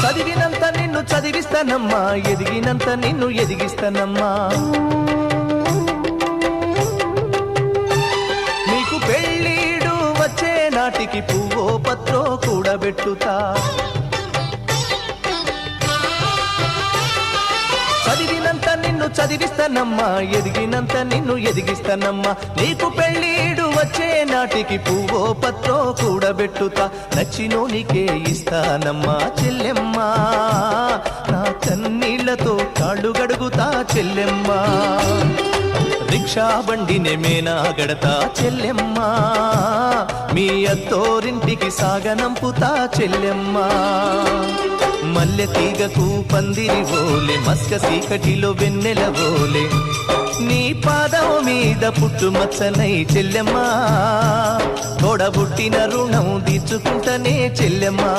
చదివినంత నిన్ను చదివిస్తానమ్మా, ఎదిగినంత నిన్ను ఎదిగిస్తానమ్మా. నీకు పెళ్ళీడు వచ్చే నాటికి పువ్వో పత్రో కూడబెట్టుతా. చదివినంత నిన్ను చదివిస్తానమ్మా, ఎదిగినంత నిన్ను ఎదిగిస్తానమ్మా. నీకు పెళ్ళీడు వచ్చే నాటికి పువ్వో పత్రో కూడబెట్టుతా. నచ్చినోనికే ఇస్తానమ్మా చెల్లెమ్మా, నా కన్నీళ్లతో కాళ్ళు గడుగుతా చెల్లెమ్మా. రిక్షా బండినే మేనా గడతా చెల్లెమ్మా, మీ అత్తోరింటికి సాగనంపుతా చెల్లెమ్మా. మల్లె తీగకు పందిరి ఓలే, మస్క సీకటిలో వెన్నెల ఓలే, నీ పాదం మీద పుట్టుమచ్చనై చెల్లెమ్మా. తోడబుట్టిన రుణం తీర్చుకుంటనే చెల్లెమ్మా,